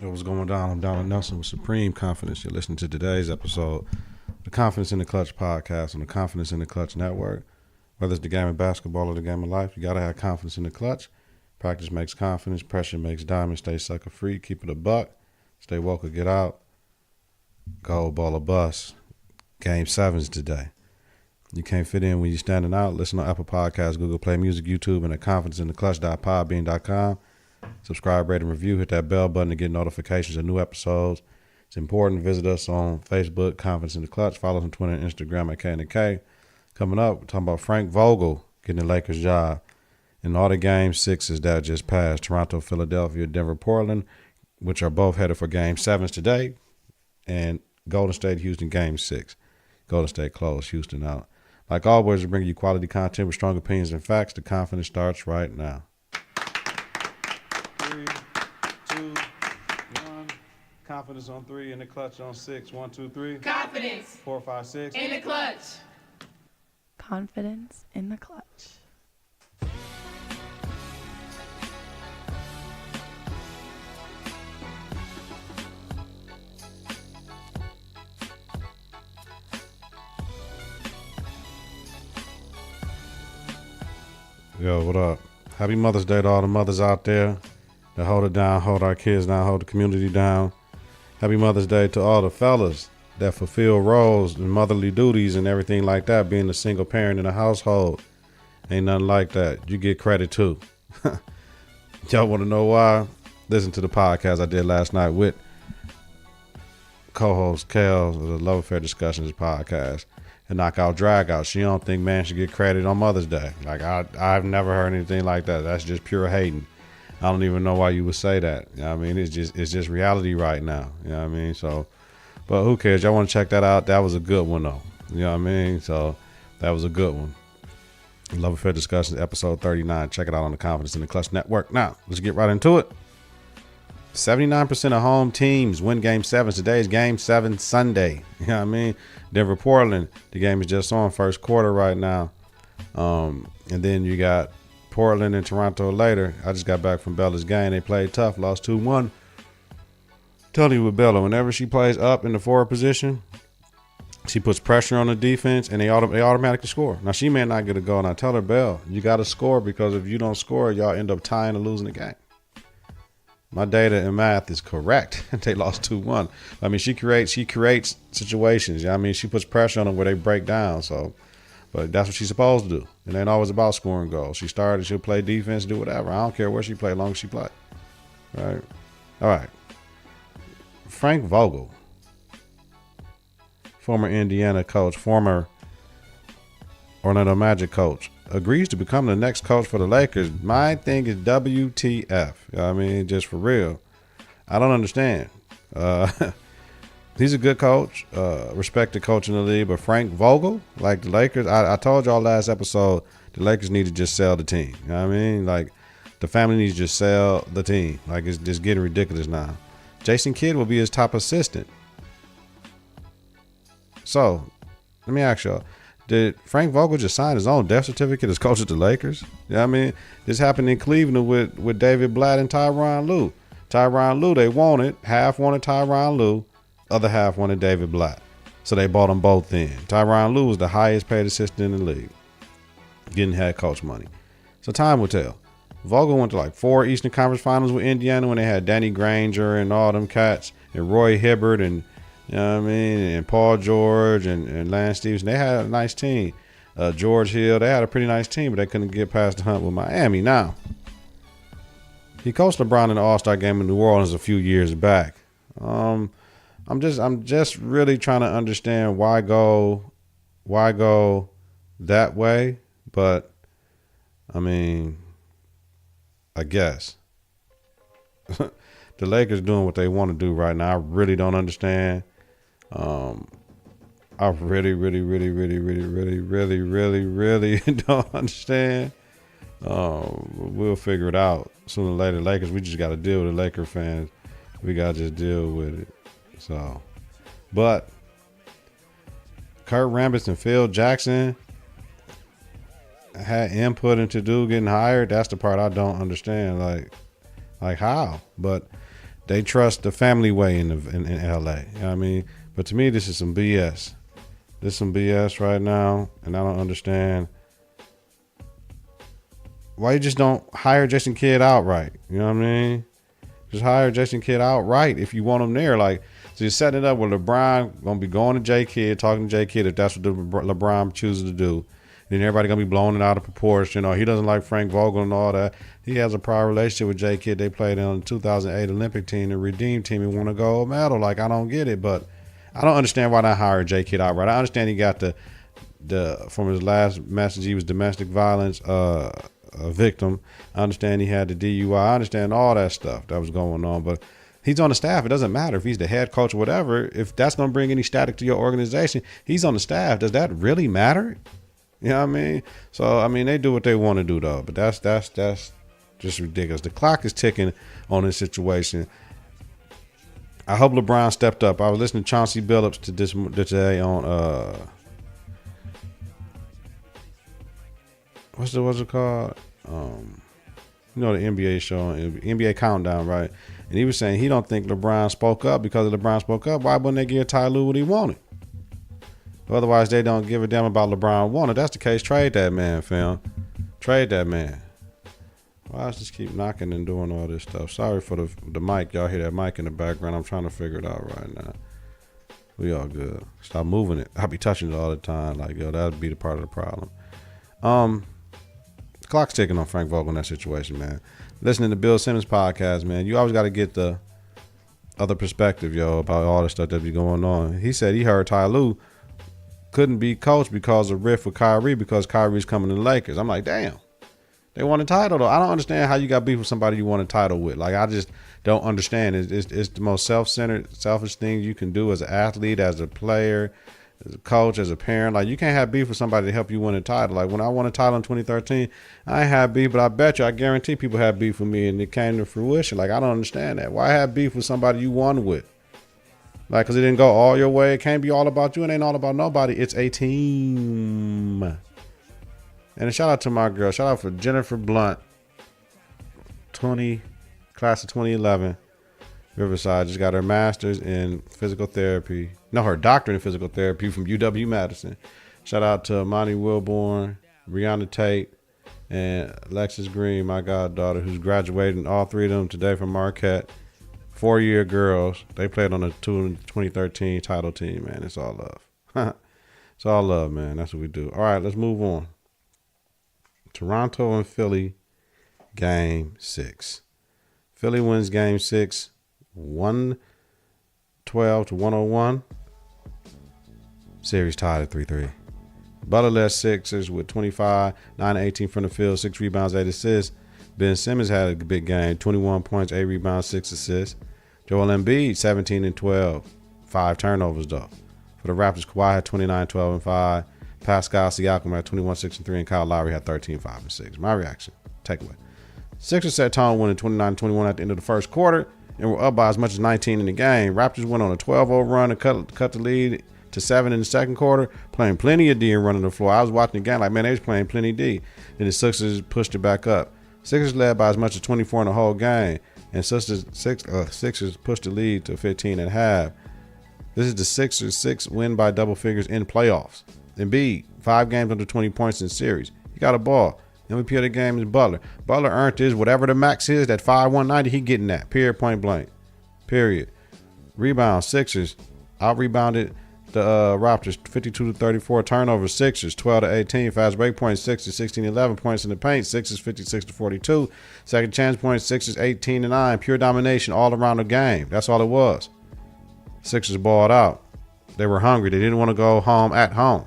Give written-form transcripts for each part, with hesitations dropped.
Yo, what's going down? I'm Donald Nelson with Supreme Confidence. You're listening to today's episode of the Confidence in the Clutch podcast on the Confidence in the Clutch network. Whether it's the game of basketball or the game of life, you got to have confidence in the clutch. Practice makes confidence. Pressure makes diamonds. Stay sucker free. Keep it a buck. Stay woke or get out. Gold ball or bust. Game 7's today. You can't fit in when you're standing out. Listen on Apple Podcasts, Google Play Music, YouTube, and at confidenceintheclutch.podbean.com. Subscribe, rate, and review. Hit that bell button to get notifications of new episodes. It's important. Visit us on Facebook, Confidence in the Clutch. Follow us on Twitter and Instagram at K&K. Coming up, we're talking about Frank Vogel getting the Lakers job in all the game 6's that just passed. Toronto, Philadelphia, Denver, Portland, which are both headed for game 7s today. And Golden State, Houston, game 6. Golden State closed, Houston out. Like always, we bring you quality content with strong opinions and facts. The confidence starts right now. 3, 2, 1. Confidence on 3 and the clutch on 6. 1, 2, 3. Confidence 4, 5, 6. in the clutch. Confidence in the clutch. Yo, what up? Happy Mother's Day to all the mothers out there that hold it down, hold our kids down, hold the community down. Happy Mother's Day to all the fellas that fulfill roles and motherly duties and everything like that, being a single parent in a household. Ain't nothing like that. You get credit too. Y'all want to know why? Listen to the podcast I did last night with co-host Kel, the Love Affair Discussions podcast, and Knockout Dragout. She don't think man should get credit on Mother's Day. Like I've never heard anything like that. That's just pure hating. I don't even know why you would say that. You know what I mean? It's just reality right now. You know what I mean? So, but who cares? Y'all want to check that out? That was a good one though. You know what I mean? So that was a good one. Love Affair Discussions, episode 39. Check it out on the Confidence in the Clutch network. Now, let's get right into it. 79% of home teams win game 7. Today is game 7 Sunday. You know what I mean? Denver, Portland. The game is just on first quarter right now. And then you got Portland and Toronto later. I just got back from Bella's game. They played tough, lost 2-1. Tell you with Bella, whenever she plays up in the forward position, she puts pressure on the defense and they automatically score. Now, she may not get a goal. And I tell her, Bell, you got to score because if you don't score, y'all end up tying or losing the game. My data and math is correct. They lost 2-1. I mean, she creates situations. I mean, she puts pressure on them where they break down. So, but that's what she's supposed to do. It ain't always about scoring goals. She started, she'll play defense, do whatever. I don't care where she play, as long as she play. Right? All right. Frank Vogel, former Indiana coach, former Orlando Magic coach, agrees to become the next coach for the Lakers. My thing is WTF. You know what I mean, just for real. I don't understand. He's a good coach, respected coach in the league, but Frank Vogel, like the Lakers, I told y'all last episode, the Lakers need to just sell the team. You know what I mean? Like, the family needs to just sell the team. Like, it's just getting ridiculous now. Jason Kidd will be his top assistant. So, let me ask y'all. Did Frank Vogel just sign his own death certificate as coach of the Lakers? You know what I mean? This happened in Cleveland with David Blatt and Tyronn Lue. Tyronn Lue, they wanted. Half wanted Tyronn Lue. Other half wanted David Blatt. So they bought them both in. Tyronn Lue was the highest paid assistant in the league, getting head coach money. So time will tell. Vogel went to like 4 Eastern Conference Finals with Indiana when they had Danny Granger and all them cats and Roy Hibbert and, you know what I mean, and Paul George and Lance Stevenson. They had a nice team. George Hill, they had a pretty nice team, but they couldn't get past the hump with Miami. Now, he coached LeBron in the All-Star game in New Orleans a few years back. I'm just really trying to understand why go that way, but I mean, I guess the Lakers doing what they want to do right now. I really don't understand. I really don't understand. We'll figure it out sooner or later. Lakers, we just got to deal with the Laker fans. We got to just deal with it. So, but Kurt Rambis and Phil Jackson had input into dude getting hired. That's the part I don't understand. Like how? But they trust the family way in LA. You know what I mean? But to me, this is some BS. This is some BS right now, and I don't understand why you just don't hire Jason Kidd outright. You know what I mean? Just hire Jason Kidd outright if you want him there. Like, so you're setting it up with LeBron gonna be going to J Kidd, talking to J Kidd if that's what LeBron chooses to do. Then everybody gonna be blowing it out of proportion. Or he doesn't like Frank Vogel and all that. He has a prior relationship with J Kidd. They played on the 2008 Olympic team, the Redeem team, and won a gold medal. Like, I don't get it, but I don't understand why not hire J Kidd outright. I understand he got the from his last message he was domestic violence a victim. I understand he had the DUI. I understand all that stuff that was going on, but he's on the staff. It doesn't matter if he's the head coach or whatever. If that's going to bring any static to your organization, he's on the staff. Does that really matter? You know what I mean? So, I mean, they do what they want to do, though, but that's just ridiculous. The clock is ticking on this situation. I hope LeBron stepped up. I was listening to Chauncey Billups today on what's it called? The NBA show, NBA Countdown, right? And he was saying he don't think LeBron spoke up because if LeBron spoke up, why wouldn't they give Ty Lue what he wanted? Otherwise, they don't give a damn about LeBron wanted. If that's the case, trade that man, fam. Trade that man. Why does this keep knocking and doing all this stuff? Sorry for the mic. Y'all hear that mic in the background. I'm trying to figure it out right now. We all good. Stop moving it. I'll be touching it all the time. Like, yo, that'd be the part of the problem. Clock's ticking on Frank Vogel in that situation, man. Listening to Bill Simmons' podcast, man, you always got to get the other perspective, yo, about all the stuff that be going on. He said he heard Ty Lue couldn't be coached because of rift with Kyrie because Kyrie's coming to the Lakers. I'm like, damn. They won a title, though. I don't understand how you got beef with somebody you won a title with. Like, I just don't understand. It's the most self-centered, selfish thing you can do as an athlete, as a player, as a coach, as a parent. Like, you can't have beef with somebody to help you win a title. Like, when I won a title in 2013, I ain't had beef, but I bet you, I guarantee people had beef with me, and it came to fruition. Like, I don't understand that. Why have beef with somebody you won with? Like, because it didn't go all your way. It can't be all about you. It ain't all about nobody. It's a team. And a shout out to my girl. Shout out for Jennifer Blunt, class of 2011. Riverside, just got her master's in physical therapy. No, her doctorate in physical therapy from UW-Madison. Shout out to Monty Wilborn, Breonna Tate, and Alexis Green, my goddaughter, who's graduating, all three of them today from Marquette. 4-year girls. They played on the 2013 title team, man. It's all love. It's all love, man. That's what we do. All right, let's move on. Toronto and Philly, Game 6. Philly wins Game 6. 112-101. Series tied at 3-3. Butler led Sixers with 25, 9-18 from the field, 6 rebounds, 8 assists. Ben Simmons had a big game, 21 points, 8 rebounds, 6 assists. Joel Embiid, 17 and 12, 5 turnovers though. For the Raptors, Kawhi had 29, 12 and 5. Pascal Siakam had 21, 6 and 3, and Kyle Lowry had 13, 5 and 6. My reaction, takeaway. Sixers set tone winning 29-21 at the end of the first quarter and were up by as much as 19 in the game. Raptors went on a 12-0 run and cut the lead to 7 in the second quarter, playing plenty of D and running the floor. I was watching the game like, man, they was playing plenty D. Then the Sixers pushed it back up. Sixers led by as much as 24 in the whole game, and Sixers pushed the lead to 15 at half. This is the Sixers' 6th win by double figures in playoffs. Embiid, 5 games under 20 points in series. He got a ball. MVP of the game is Butler. Butler earned his, whatever the max is, that 5-190, he getting that. Period, point blank. Period. Rebound, Sixers out-rebounded the Raptors 52-34. Turnovers, Sixers 12-18. Fast break points, Sixers 16-11 points in the paint. Sixers 56-42. Second chance points, Sixers 18-9. Pure domination all around the game. That's all it was. Sixers balled out. They were hungry. They didn't want to go home at home.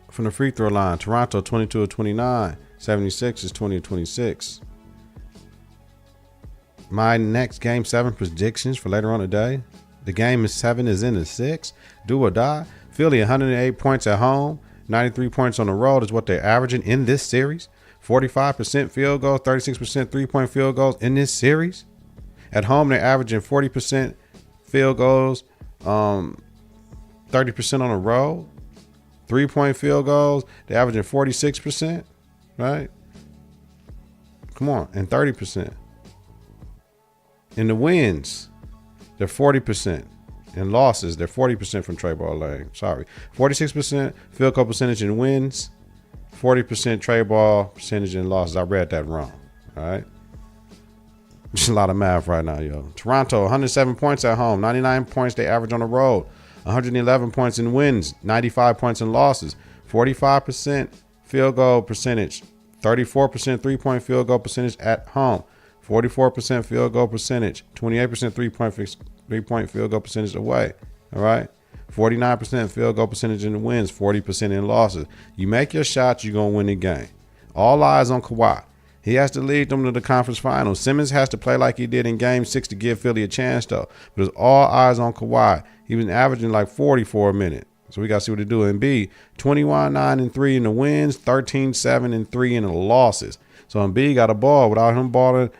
From the free throw line, Toronto 22-29. 76ers 20-26. My next Game 7 predictions for later on today. The game 7 is in the 6. Do or die. Philly 108 points at home. 93 points on the road is what they're averaging in this series. 45% field goals, 36% three-point field goals in this series. At home, they're averaging 40% field goals, 30% on the road. 3-point field goals, they're averaging 46%, right? Come on, and 30%. In the wins, they're 40%. In losses, they're 40% from trade ball lane. Sorry. 46% field goal percentage in wins, 40% trade ball percentage in losses. I read that wrong. All right. Just a lot of math right now, yo. Toronto, 107 points at home, 99 points they average on the road, 111 points in wins, 95 points in losses, 45% field goal percentage, 34% three-point field goal percentage at home, 44% field goal percentage, 28% three-point field goal percentage away. All right. 49% field goal percentage in the wins, 40% in losses. You make your shots, you're going to win the game. All eyes on Kawhi. He has to lead them to the conference finals. Simmons has to play like he did in Game 6 to give Philly a chance, though. But it's all eyes on Kawhi. He was averaging like 40 for a minute. So we got to see what he do. And B, 21-9-3 in the wins, 13-7-3 in the losses. So Embiid got a ball. Without him balling,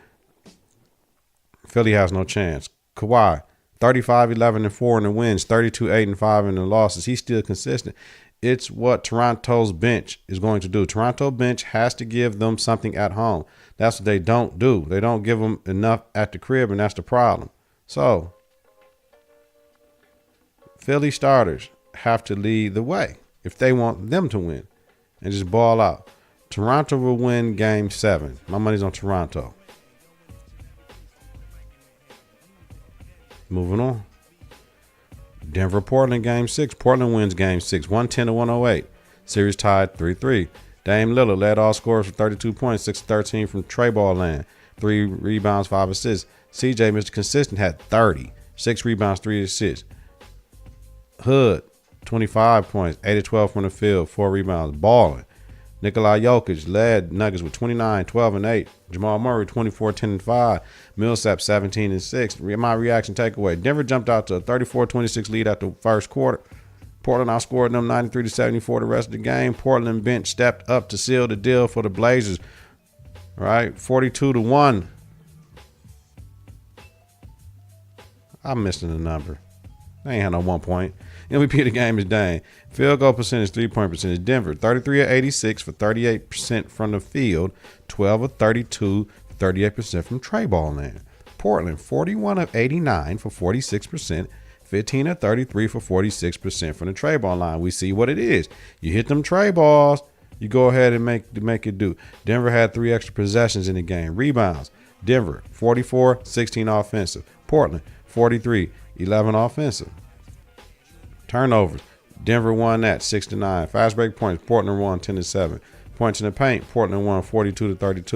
Philly has no chance. Kawhi, 35-11-4 in the wins, 32-8-5 in the losses. He's still consistent. It's what Toronto's bench is going to do. Toronto bench has to give them something at home. That's what they don't do. They don't give them enough at the crib, and that's the problem. So Philly starters have to lead the way if they want them to win and just ball out. Toronto will win Game 7. My money's on Toronto. Moving on. Denver, Portland, Game 6. Portland wins Game 6, 110-108. Series tied 3-3. Dame Lillard led all scorers for 32 points, 6-13 from Trey Ball land. 3 rebounds, 5 assists. CJ, Mr. Consistent, had 30. 6 rebounds, 3 assists. Hood, 25 points, 8-12 from the field, 4 rebounds. Balling. Nikola Jokic led Nuggets with 29, 12, and 8. Jamal Murray, 24, 10, and 5. Millsap, 17, and 6. My reaction takeaway. Denver jumped out to a 34-26 lead after the first quarter. Portland outscored them 93-74 the rest of the game. Portland bench stepped up to seal the deal for the Blazers. All right, 42-1. I'm missing the number. They ain't had no 1 point. MVP of the game is Dame. Field goal percentage, 3-point percentage. Denver, 33-86 for 38% from the field. 12-32 for 38% from Trey Ball land. Portland, 41-89 for 46%. 15-33 for 46% from the Trey Ball line. We see what it is. You hit them Trey balls, you go ahead and make it do. Denver had 3 extra possessions in the game. Rebounds. Denver, 44, 16 offensive. Portland, 43, 11 offensive. Turnovers. Denver won that 6-9. Fast break points. Portland won 10-7. Points in the paint. Portland won 42-32.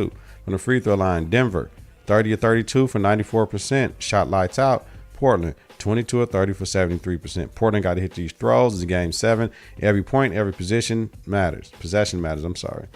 From the free throw line, Denver 30-32 for 94%. Shot lights out. Portland 22-30 for 73%. Portland got to hit these throws. It's Game 7. Every point, every position matters. Possession matters. I'm sorry.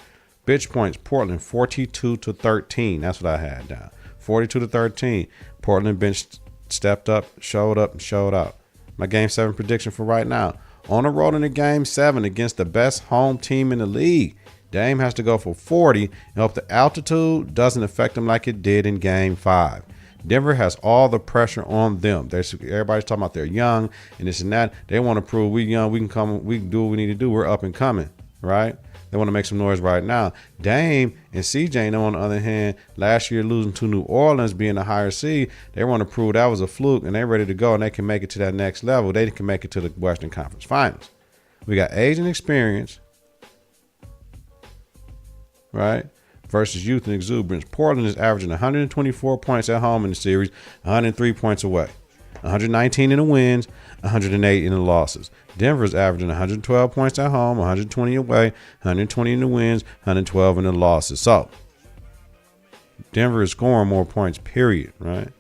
Bench points. Portland 42-13. That's what I had down. 42-13. Portland bench stepped up, showed out. My Game 7 prediction for right now. On the road in the Game 7 against the best home team in the league. Dame has to go for 40 and hope the altitude doesn't affect him like it did in Game 5. Denver has all the pressure on them. Everybody's talking about they're young and this and that. They want to prove we young, we can do what we need to do. We're up and coming, right? They want to make some noise right now. Dame and CJ, on the other hand, last year losing to New Orleans, being a higher seed, they want to prove that was a fluke, and they're ready to go, and they can make it to that next level. They can make it to the Western Conference Finals. We got age and experience, right, versus youth and exuberance. Portland is averaging 124 points at home in the series, 103 points away. 119 in the wins, 108 in the losses. Denver's averaging 112 points at home, 120 away, 120 in the wins, 112 in the losses. So Denver is scoring more points, period, right?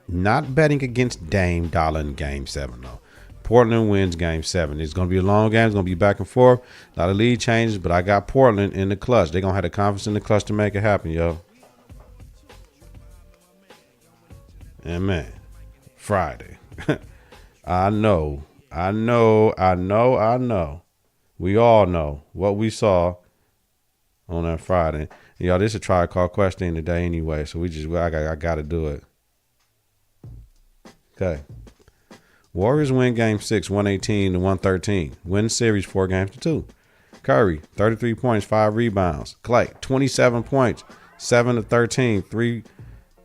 Not betting against Dame Dollar in Game 7, though. Portland wins Game 7. It's going to be a long game. It's going to be back and forth. A lot of lead changes, but I got Portland in the clutch. They're going to have the confidence in the clutch to make it happen, yo. And man, Friday. I know. We all know what we saw on that Friday. And y'all, this is a try call question today anyway, so I got to do it. Okay. Warriors win Game 6, 118-113. Win series 4-2. Curry, 33 points, 5 rebounds. Clay, 27 points, 7 of 13, 3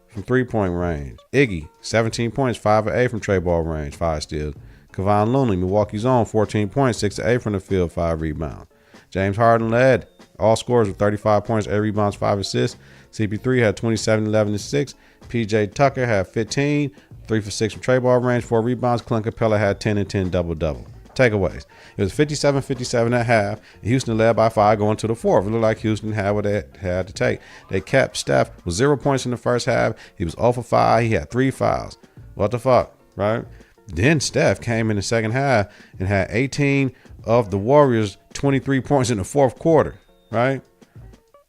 from 3-point range. Iggy, 17 points, 5 of 8 from trey ball range, 5 steals. Kevon Looney, Milwaukee's own, 14 points, 6 of 8 from the field, 5 rebounds. James Harden led all scorers with 35 points, 8 rebounds, 5 assists. CP3 had 27, 11, and 6. PJ Tucker had 15, 3 for 6 from trey ball range, 4 rebounds. Clint Capella had 10 and 10 double-double. Takeaways. It was 57-57 at half. Houston led by 5 going to the fourth. It looked like Houston had what they had to take. They kept Steph with 0 points in the first half. He was 0 for 5. He had 3 fouls. What the fuck, right? Then Steph came in the second half and had 18 of the Warriors' 23 points in the fourth quarter, right?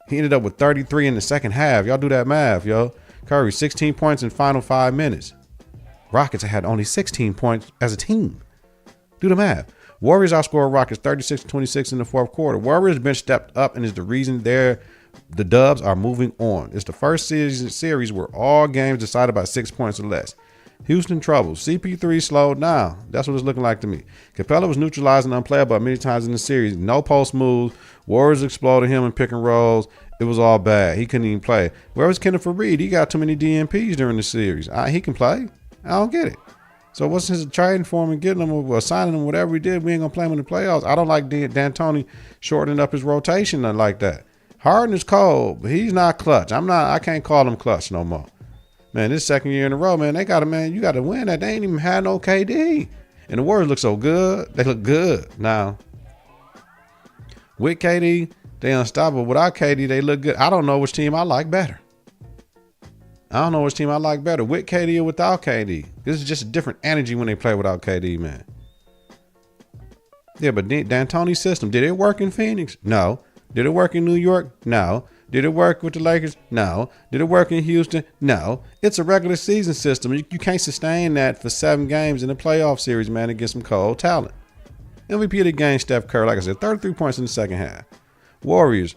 He ended up with 33 in the second half. Y'all do that math, yo. Curry, 16 points in final 5 minutes. Rockets had only 16 points as a team. Do the math. Warriors outscored Rockets 36-26 in the fourth quarter. Warriors bench stepped up and is the reason the Dubs are moving on. It's the first series where all games decided by 6 points or less. Houston troubles. CP3 slowed down. That's what it's looking like to me. Capella was neutralized and unplayable many times in the series. No post moves. Warriors exploded him in pick and rolls. It was all bad. He couldn't even play. Where was Kenneth Faried? He got too many DNPs during the series. He can play. I don't get it. So what's his trading for him and getting him or signing him, whatever he did, we ain't going to play him in the playoffs. I don't like D'Antoni shortening up his rotation like that. Harden is cold, but he's not clutch. I can't call him clutch no more. Man, this second year in a row, man, you got to win that. They ain't even had no KD. And the Warriors look so good. They look good. Now, with KD, they unstoppable. Without KD, they look good. I don't know which team I like better. With KD or without KD. This is just a different energy when they play without KD, man. Yeah, but D'Antoni's system, did it work in Phoenix? No. Did it work in New York? No. Did it work with the Lakers? No. Did it work in Houston? No. It's a regular season system. You can't sustain that for 7 games in the playoff series, man, against some cold talent. MVP of the game, Steph Curry, like I said, 33 points in the second half. Warriors,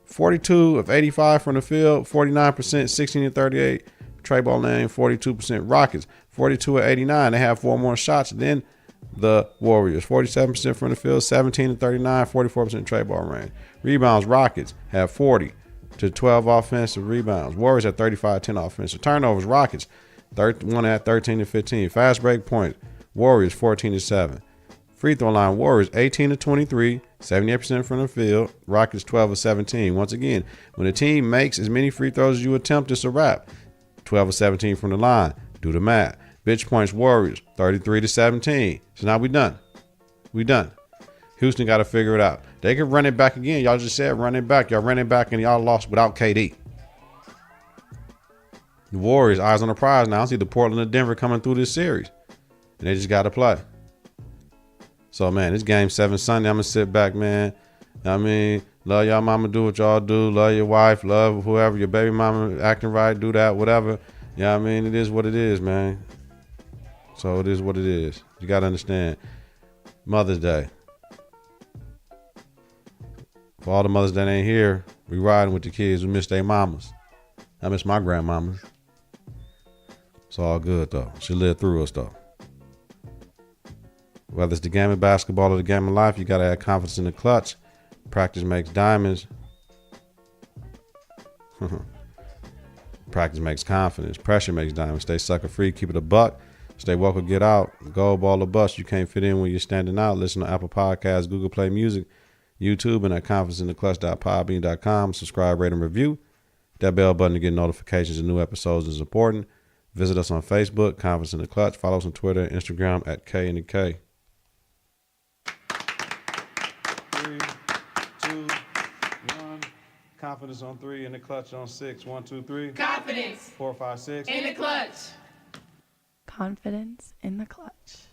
42 of 85 from the field, 49%, 16 of 38. Trey ball lane, 42%. Rockets, 42 of 89. They have 4 more shots than the Warriors. 47% from the field, 17 of 39, 44% trey ball range. Rebounds, Rockets have 40 to 12 offensive rebounds. Warriors at 35-10 offensive. Turnovers, Rockets, 1 at 13 to 15. Fast break points, Warriors 14 to 7. Free throw line, Warriors 18 to 23, 78% from the field. Rockets 12 of 17. Once again, when a team makes as many free throws as you attempt, it's a wrap. 12 of 17 from the line. Do the math. Bench points, Warriors 33 to 17. So now we done. Houston got to figure it out. They can run it back again. Y'all just said run it back. Y'all run it back and y'all lost without KD. The Warriors, eyes on the prize now. I see the Portland and Denver coming through this series. And they just got to play. So, man, it's game 7 Sunday. I'm going to sit back, man. Love y'all mama, do what y'all do. Love your wife, love whoever, your baby mama acting right, do that, whatever. It is what it is, man. So it is what it is. You got to understand. Mother's Day. For all the mothers that ain't here, we riding with the kids. We miss their mamas. I miss my grandmamas. It's all good, though. She lived through us, though. Whether it's the game of basketball or the game of life, you got to have confidence in the clutch. Practice makes diamonds. Practice makes confidence. Pressure makes diamonds. Stay sucker free. Keep it a buck. Stay woke or get out. Gold ball or bust. You can't fit in when you're standing out. Listen to Apple Podcasts, Google Play Music, YouTube, and at confidenceintheclutch.podbean.com. Subscribe, rate, and review. That bell button to get notifications of new episodes is important. Visit us on Facebook, Confidence in the Clutch. Follow us on Twitter and Instagram at K and the K. 3, 2, 1. Confidence on 3 and the Clutch on 6. 1, 2, 3. Confidence. 4, 5, 6. In the clutch. Confidence in the clutch.